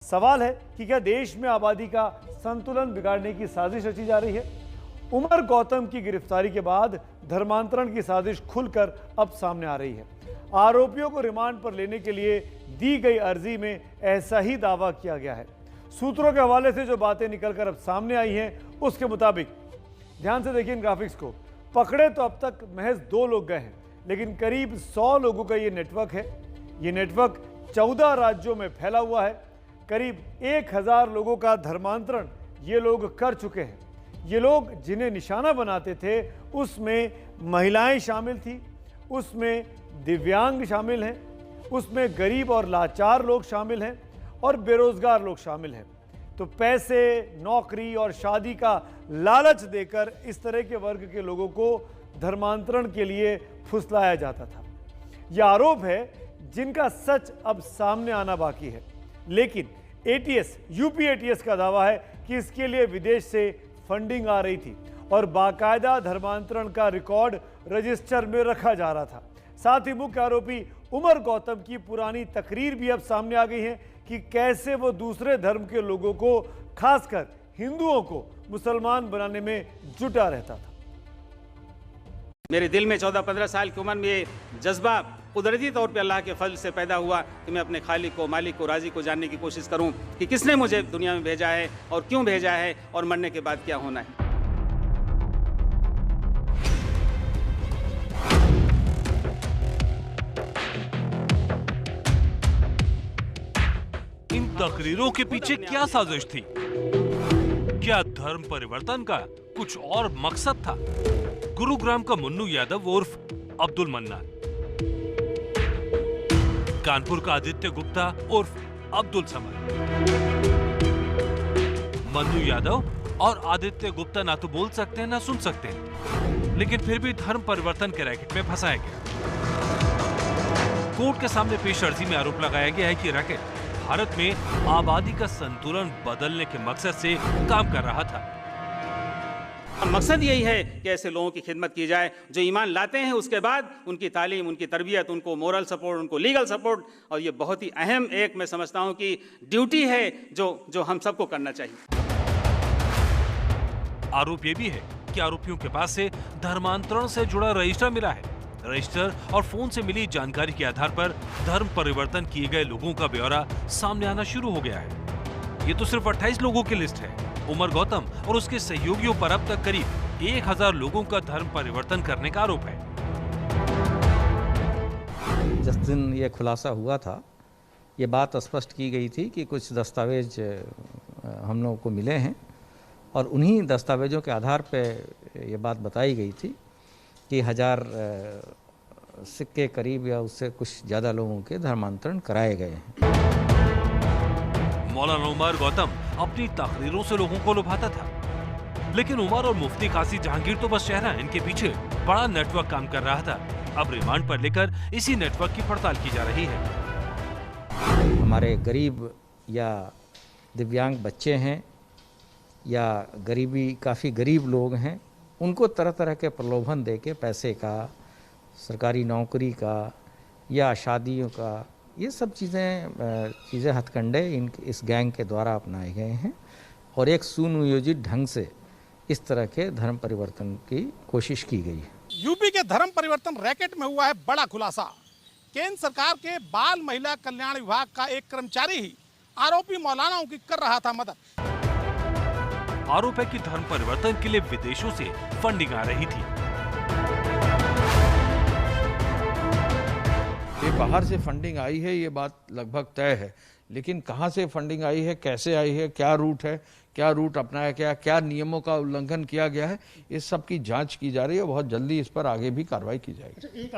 सवाल है कि क्या देश में आबादी का संतुलन बिगाड़ने की साजिश रची जा रही है। उमर गौतम की गिरफ्तारी के बाद धर्मांतरण की साजिश खुलकर अब सामने आ रही है। आरोपियों को रिमांड पर लेने के लिए दी गई अर्जी में ऐसा ही दावा किया गया है। सूत्रों के हवाले से जो बातें निकलकर अब सामने आई हैं उसके मुताबिक, ध्यान से देखिए इन ग्राफिक्स को, पकड़े तो अब तक महज 2 लोग गए हैं, लेकिन करीब 100 लोगों का ये नेटवर्क है। ये नेटवर्क 14 राज्यों में फैला हुआ है। करीब 1000 लोगों का धर्मांतरण ये लोग कर चुके हैं। ये लोग जिन्हें निशाना बनाते थे उसमें महिलाएं शामिल थी, उसमें दिव्यांग शामिल हैं, उसमें गरीब और लाचार लोग शामिल हैं और बेरोजगार लोग शामिल हैं। तो पैसे, नौकरी और शादी का लालच देकर इस तरह के वर्ग के लोगों को धर्मांतरण के लिए फुसलाया जाता था। यह आरोप है जिनका सच अब सामने आना बाकी है। लेकिन एटीएस, यूपी एटीएस का दावा है कि इसके लिए विदेश से फंडिंग आ रही थी और बाकायदा धर्मांतरण का रिकॉर्ड रजिस्टर में रखा जा रहा था। साथ ही मुख्य आरोपी उमर गौतम की पुरानी तकरीर भी अब सामने आ गई है कि कैसे वो दूसरे धर्म के लोगों को, खासकर हिंदुओं को, मुसलमान बनाने में जुटा रहता था। मेरे दिल में 14-15 साल की उम्र में ये जज्बा कुदरती तौर पे अल्लाह के फजल से पैदा हुआ कि मैं अपने खालिक को, मालिक को, राजी को जानने की कोशिश करूं कि किसने मुझे दुनिया में भेजा है और क्यों भेजा है और मरने के बाद क्या होना है। इन तकरीरों के पीछे क्या साजिश थी? क्या धर्म परिवर्तन का कुछ और मकसद था? गुरुग्राम का मुन्नू यादव उर्फ अब्दुल मन्नान, कानपुर का आदित्य गुप्ता उर्फ अब्दुल समद। मन्नू यादव और आदित्य गुप्ता ना तो बोल सकते हैं ना सुन सकते हैं, लेकिन फिर भी धर्म परिवर्तन के रैकेट में फंसाया गया। कोर्ट के सामने पेश अर्जी में आरोप लगाया गया है कि रैकेट भारत में आबादी का संतुलन बदलने के मकसद से काम कर रहा था। मकसद यही है कि ऐसे लोगों की खिदमत की जाए जो ईमान लाते हैं, उसके बाद उनकी तालीम, उनकी तरबियत, उनको मोरल सपोर्ट, उनको लीगल सपोर्ट, और ये बहुत ही अहम एक मैं समझता हूं कि ड्यूटी है जो हम सबको करना चाहिए। आरोप ये भी है कि आरोपियों के पास से धर्मांतरण से जुड़ा रजिस्टर मिला है। रजिस्टर और फोन से मिली जानकारी के आधार पर धर्म परिवर्तन किए गए लोगों का ब्यौरा सामने आना शुरू हो गया है। ये तो सिर्फ 28 लोगों की लिस्ट है। उमर गौतम और उसके सहयोगियों पर अब तक करीब 1000 लोगों का धर्म परिवर्तन करने का आरोप है। जिस दिन ये खुलासा हुआ था, ये बात स्पष्ट की गई थी कि कुछ दस्तावेज हम लोगों को मिले हैं और उन्हीं दस्तावेजों के आधार पर ये बात बताई गई थी कि 1000 सिक्के करीब या उससे कुछ ज़्यादा लोगों के धर्मांतरण कराए गए हैं। मौलाना उमर गौतम अपनी तकरीरों से लोगों को लुभाता था, लेकिन उमर और मुफ्ती काजी जहांगीर तो बस चेहरा, इनके पीछे बड़ा नेटवर्क काम कर रहा था। अब रिमांड पर लेकर इसी नेटवर्क की पड़ताल की जा रही है। हमारे गरीब या दिव्यांग बच्चे हैं या काफ़ी गरीब लोग हैं, उनको तरह तरह के प्रलोभन देके पैसे का, सरकारी नौकरी का या शादियों का, ये सब चीज़ें हथकंडे इस गैंग के द्वारा अपनाए गए हैं और एक सुनियोजित ढंग से इस तरह के धर्म परिवर्तन की कोशिश की गई है। यूपी के धर्म परिवर्तन रैकेट में हुआ है बड़ा खुलासा। केंद्र सरकार के बाल महिला कल्याण विभाग का एक कर्मचारी ही आरोपी मौलानाओं की कर रहा था मदद। आरोप है कि धर्म परिवर्तन के लिए विदेशों से फंडिंग आ रही थी। ये बाहर से फंडिंग आई है, ये बात लगभग तय है, लेकिन कहां से फंडिंग आई है, कैसे आई है, क्या रूट अपनाया गया, क्या नियमों का उल्लंघन किया गया है, इस सब की जांच की जा रही है। बहुत जल्दी इस पर आगे भी कार्रवाई की जाएगी।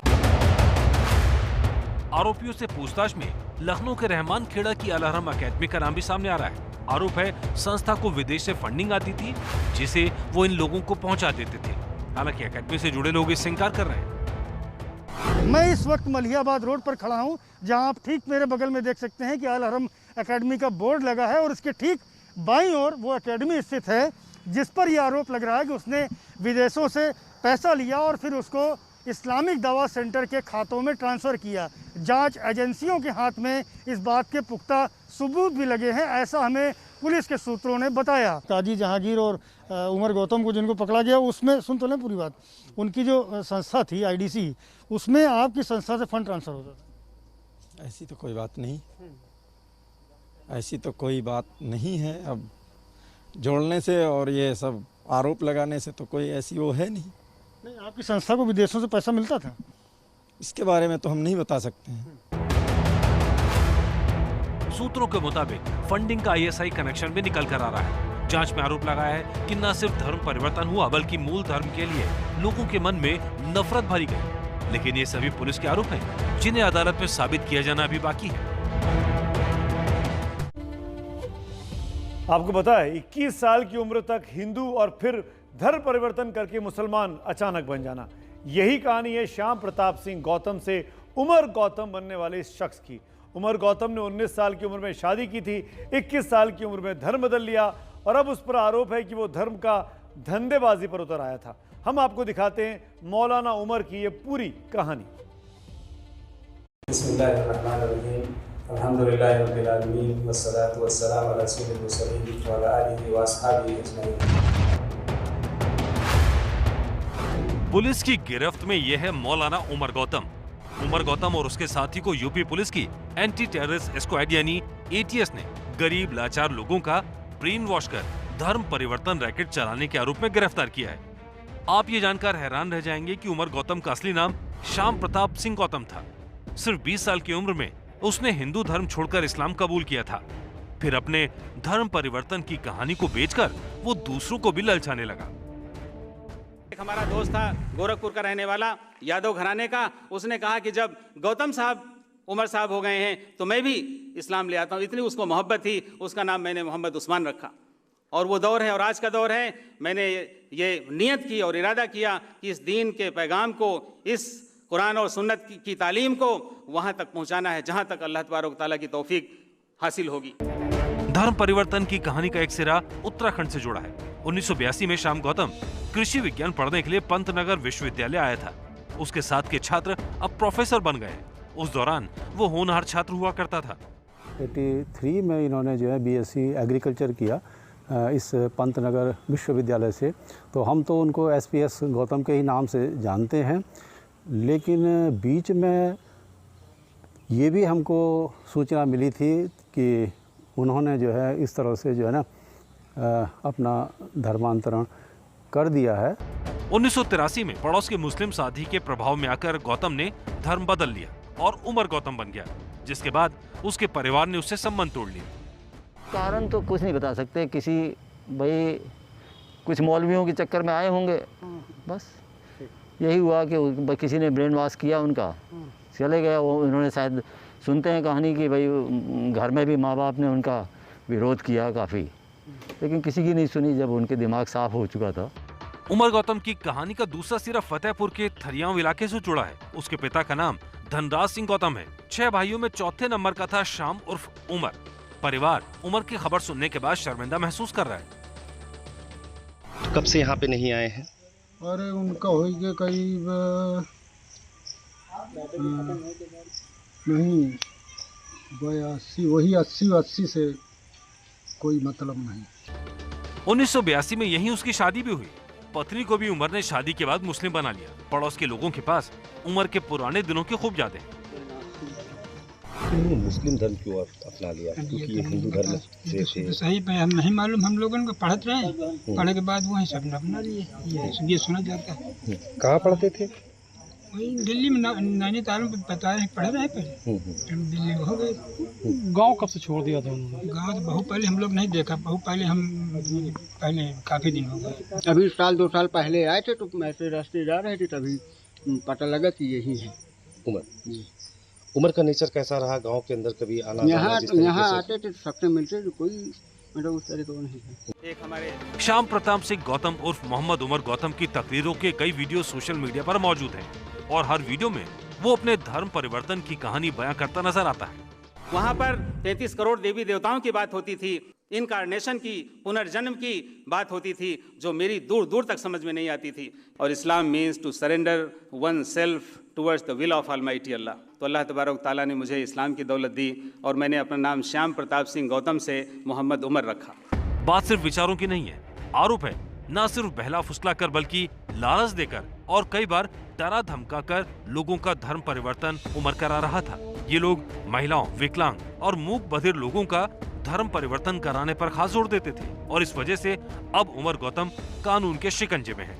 आरोपियों से पूछताछ में लखनऊ के रहमान खेड़ा की अल हरम अकेडमी का नाम भी सामने आ रहा है। आरोप है संस्था को विदेश से फंडिंग आती थी जिसे वो इन लोगों को पहुंचा देते थे। हालांकि अकेडमी से जुड़े लोग इससे इंकार कर रहे हैं। मैं इस वक्त मलिहाबाद रोड पर खड़ा हूं, जहां आप ठीक मेरे बगल में देख सकते हैं कि अल हरम एकेडमी का बोर्ड लगा है और इसके ठीक बाईं ओर वो एकेडमी स्थित है जिस पर यह आरोप लग रहा है कि उसने विदेशों से पैसा लिया और फिर उसको इस्लामिक दवा सेंटर के खातों में ट्रांसफ़र किया। जांच एजेंसियों के हाथ में इस बात के पुख्ता सबूत भी लगे हैं, ऐसा हमें पुलिस के सूत्रों ने बताया। ताजी जहांगीर और उमर गौतम को जिनको पकड़ा गया, उसमें सुन तो लें पूरी बात, उनकी जो संस्था थी IDC, उसमें आपकी संस्था से फंड ट्रांसफ़र होता था? ऐसी तो कोई बात नहीं, ऐसी तो कोई बात नहीं है। अब जोड़ने से और ये सब आरोप लगाने से तो कोई ऐसी वो है नहीं। नहीं, आपकी संस्था को विदेशों से पैसा मिलता था? इसके बारे में तो हम नहीं बता सकते हैं। सूत्रों के मुताबिक फंडिंग का ISI कनेक्शन भी निकल कर आ रहा है। जांच में आरोप लगाया है कि न सिर्फ धर्म परिवर्तन हुआ बल्कि मूल धर्म के लिए लोगों के मन में नफरत भरी गई। लेकिन ये सभी पुलिस के आरोप हैं, जिन्हें अदालत में साबित किया जाना अभी बाकी है। आपको पता है 21 साल की उम्र तक हिंदू और फिर धर्म परिवर्तन करके मुसलमान अचानक बन जाना, यही कहानी है श्याम प्रताप सिंह गौतम से उमर गौतम बनने वाले इस शख्स की। उमर गौतम ने 19 साल की उम्र में शादी की थी, 21 साल की उम्र में धर्म बदल लिया और अब उस पर आरोप है कि वो धर्म का धंधेबाजी पर उतर आया था। हम आपको दिखाते हैं मौलाना उमर की ये पूरी कहानी। बिस्मिल्लाहिर्रहमानिर्रहीम, अल्हम्दुलिल्लाहि रब्बिल आलमीन, वस्सलातु वस्सलामु अला रसूलिल मुरसलीन व अला आलिहि व अस्हाबिहि अजमईन। पुलिस की गिरफ्त में यह है मौलाना उमर गौतम। उमर गौतम और उसके साथी को यूपी पुलिस की एंटी टेररिस्ट स्क्वाड यानी ATS ने गरीब लाचार लोगों का ब्रेन वॉश कर धर्म परिवर्तन रैकेट चलाने के आरोप में गिरफ्तार किया है। आप ये जानकर हैरान रह जाएंगे कि उमर गौतम का असली नाम श्याम प्रताप सिंह गौतम था। सिर्फ 20 साल की उम्र में उसने हिंदू धर्म छोड़कर इस्लाम कबूल किया था। फिर अपने धर्म परिवर्तन की कहानी को बेचकर वो दूसरों को भी ललचाने लगा। एक हमारा दोस्त था गोरखपुर का रहने वाला, यादव घराने का, उसने कहा कि जब गौतम साहब उमर साहब हो गए हैं तो मैं भी इस्लाम ले आता हूँ। इतनी उसको मोहब्बत थी, उसका नाम मैंने मोहम्मद उस्मान रखा। और वो दौर है और आज का दौर है, मैंने ये नियत की और इरादा किया कि इस दीन के पैगाम को, इस कुरान और सुन्नत की तालीम को वहाँ तक पहुँचाना है जहाँ तक अल्लाह तबारक तआला की तौफीक हासिल होगी। धर्म परिवर्तन की कहानी का एक सिरा उत्तराखंड से जुड़ा है। 1982 में श्याम गौतम कृषि विज्ञान पढ़ने के लिए पंतनगर विश्वविद्यालय आया था। उसके साथ के छात्र अब प्रोफेसर बन गए। उस दौरान वो होनहार छात्र हुआ करता था। 83 में इन्होंने जो है BSc एग्रीकल्चर किया इस पंतनगर विश्वविद्यालय से। तो हम तो उनको SPS गौतम के ही नाम से जानते हैं, लेकिन बीच में ये भी हमको सूचना मिली थी कि उन्होंने जो है इस तरह से जो है ना अपना धर्मांतरण कर दिया है। 1983 में पड़ोस के मुस्लिम साथी के प्रभाव में आकर गौतम ने धर्म बदल लिया और उमर गौतम बन गया, जिसके बाद उसके परिवार ने उससे संबंध तोड़ लिया। कारण तो कुछ नहीं बता सकते, किसी भाई कुछ मौलवियों के चक्कर में आए होंगे, बस यही हुआ कि किसी ने ब्रेन वॉश किया, उनका चले गया। वो इन्होंने शायद सुनते हैं कहानी कि भाई घर में भी माँ बाप ने उनका विरोध किया काफ़ी, लेकिन किसी की नहीं सुनी जब उनके दिमाग साफ हो चुका था। उमर गौतम की कहानी का दूसरा सिरा फतेहपुर के थरियाव इलाके से जुड़ा है। उसके पिता का नाम धनराज सिंह गौतम है। 6 भाइयों में चौथे नंबर का था श्याम उर्फ उमर। परिवार उमर की खबर सुनने के बाद शर्मिंदा महसूस कर रहा है। तो कब से यहाँ पे नहीं आए हैं? अरे उनका हो गया करीब नहीं 82, वही 80 से कोई मतलब नहीं। 1982 में यहीं उसकी शादी भी हुई। पत्नी को भी उमर ने शादी के बाद मुस्लिम बना लिया। पड़ोस के लोगों के पास उमर के पुराने दिनों की खूब यादें। मुस्लिम धर्म क्यों अपना लिया? क्योंकि ये हिंदू धर्म से थे। सही पे हम नहीं मालूम, हम लोगों को पढ़ते रहे, पढ़ने के बाद वही सब अपना लिए, ये सुना जाता है। कहाँ पढ़ते थे? वही दिल्ली में नैनीताल में बता रहे पढ़े रहे पहले, दिल्ली हो गए। गाँव कब से छोड़ दिया था उन्होंने? गाँव तो बहुत पहले हम लोग नहीं देखा, बहुत पहले काफ़ी दिन हो गए। अभी 1-2 साल पहले आए थे तो ऐसे रास्ते जा रहे थे, तभी पता लगा कि यही है उमर का नेचर कैसा रहा? गांव के अंदर कभी आना यहाँ आते थे सबसे मिलते थे, कोई मतलब उस तरह का नहीं है। एक हमारे श्याम प्रताप सिंह गौतम उर्फ मोहम्मद उमर गौतम की तकरीरों के कई वीडियो सोशल मीडिया पर मौजूद हैं और हर वीडियो में वो अपने धर्म परिवर्तन की कहानी बयां करता नजर आता है। वहाँ पर 33 करोड़ देवी देवताओं की बात होती थी, इनकारनेशन की, पुनर्जन्म की बात होती थी, जो मेरी दूर दूर तक समझ में नहीं आती थी। और Islam means to surrender oneself towards the will of almighty Allah. तो अल्लाह तबारक ताला ने मुझे इस्लाम की दौलत दी और मैंने अपना नाम श्याम प्रताप सिंह गौतम से मोहम्मद उमर रखा। बात सिर्फ विचारों की नहीं है, आरोप है न सिर्फ बहला फुसला कर बल्कि लालच देकर और कई बार डरा धमका कर लोगों का धर्म परिवर्तन उमर करा रहा था। ये लोग महिलाओं, विकलांग और मूक बधिर लोगों का धर्म परिवर्तन कराने पर खास जोर देते थे और इस वजह से अब उमर गौतम कानून के शिकंजे में है।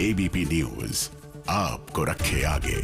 एबीपी न्यूज आपको रखे आगे।